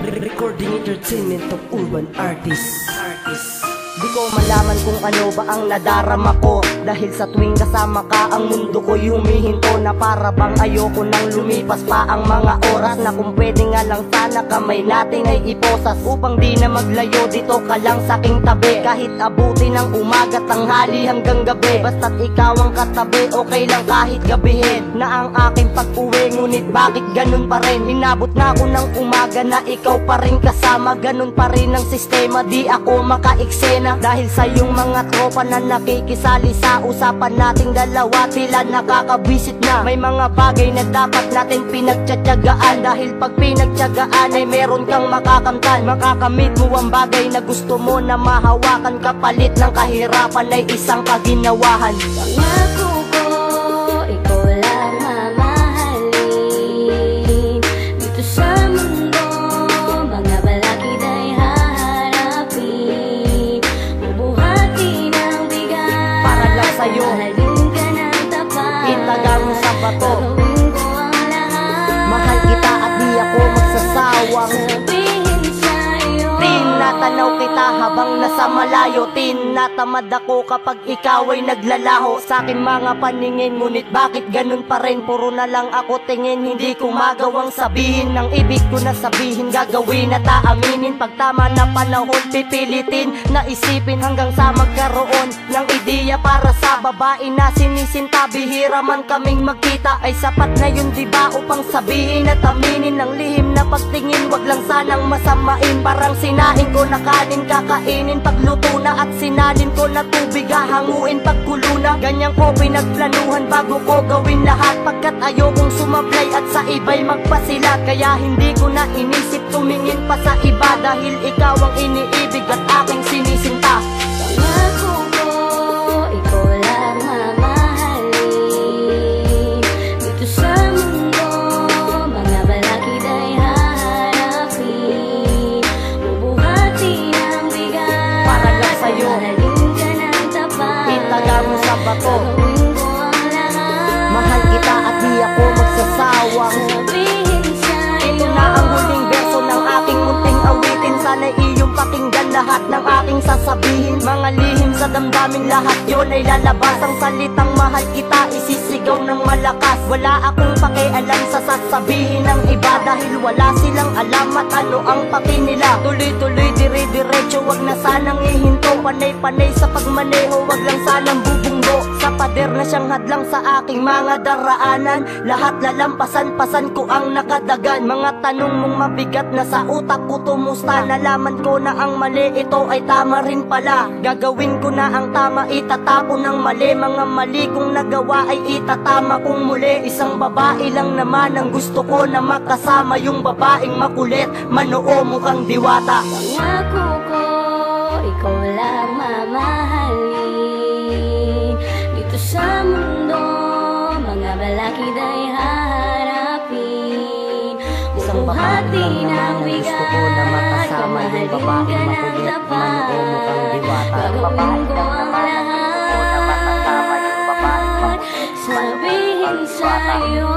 Recording entertainment of urban artists. Di ko malaman kung ano ba ang nadarama ko, dahil sa tuwing kasama ka ang mundo ko'y humihinto na para bang ayoko nang lumipas pa ang mga oras. Na kung pwede nga lang sana kamay natin ay iposas, upang di na maglayo dito ka lang sa aking tabi. Kahit abuti ng umaga, tanghali hanggang gabi, basta't ikaw ang katabi, okay lang kahit gabihin na ang aking pag-uwi. Ngunit bakit ganun pa rin? Inabot na ako ng umaga na ikaw pa rin kasama, ganun pa rin ang sistema, di ako makaiksena. Dahil sa iyong mga tropa na nakikisali sa usapan nating dalawa, tila nakakabisit na. May mga bagay na dapat natin pinagtsatsagaan, dahil pag pinagtsagaan ay meron kang makakamtan. Makakamit mo ang bagay na gusto mo na mahawakan, kapalit ng kahirapan ay isang kaginawahan. Pangako ko, ikaw lang mamahalin. Dito sa mundo, mga balakid ay haharapin. Bubuhatin ang bigat, para lang sa'yo, mahalin ka ng tapat. itaga mo sa bato, gagawin ko ang lahat. mahal kita at di ako magsasawang Sabihin sa'yo, tinatanaw kita habang nasa malayo. Tinatamad ako kapag ikaw ay naglalaho sa akin mga paningin. Ngunit bakit ganun pa rin? Puro na lang ako tingin, hindi ko magawang sabihin ang ibig ko na sabihin. Gagawin at aaminin, pag tama na panahon pipilitin na isipin, hanggang sa magkaroon ng ideya para sa babae na sinisinta. Bihira man kaming magkita, ay sapat na yun diba upang sabihin at aminin ang lihim na pagtingin. Wag lang sanang masamain, parang sinain ko na kanin kakainin. Pagluto na at sinalin ko na tubig hahanguin pagkulo na. Ganyan ko pinagplanuhan bago ko gawin lahat, pagkat ayokong sumablay at sa iba'y magpasilat. Kaya hindi ko na inisip tumingin pa sa iba, dahil ikaw ang iniibig at aking sinisinta. pangako ko, ikaw lang mamahalin. Dito sa mundo, mga balakid ay haharapin. Bubuhatin ang bigat, Para lang sa'yo, mahalin ka ng tapat. itaga mo sa bato, gagawin ko ang lahat. mahal kita at di ako magsasawang. Sabihin sa'yo, Ito na ang huling verso ng aking munting awitin. Sana'y iyong pakinggan lahat ng aking sasabihin. Mga lihim sa damdamin, lahat yon ay lalabas. Ang salitang mahal kita isisigaw ng malakas. Wala akong pakialam sa sasabihin ng iba, dahil wala silang alam at ano ang paki nila. Tuloy-tuloy, dire-diretso, wag na sanang ihinto. Panay-panay sa pagmaneho, wag lang sanang bubunggo. Sa pader na siyang hadlang sa aking mga daraanan, lahat lalampasan-pasan ko ang nakadagan. Mga tanong mong mabigat na sa utak ko tumusta, nalaman ko na ang mali ito ay tama rin pala. Gagawin ko na ang tama, itatapon ng mali. Mga mali kong nagawa ay itatama kong muli. Isang babae lang naman ang gusto ko na makasama, yung babaeng makulit, manoo mukhang diwata. pangako ko, ikaw lang mamahalin. Dito sa mundo, mga balakid ay haharapin. Isang babae Bubuhatin lang ang naman ang gusto ko na bigat, makasama, yung babaeng mahalin ka ng makulit, tapat. manoo mukhang diwata. Gagawin ko ang lahat. Sabihin sa'yo,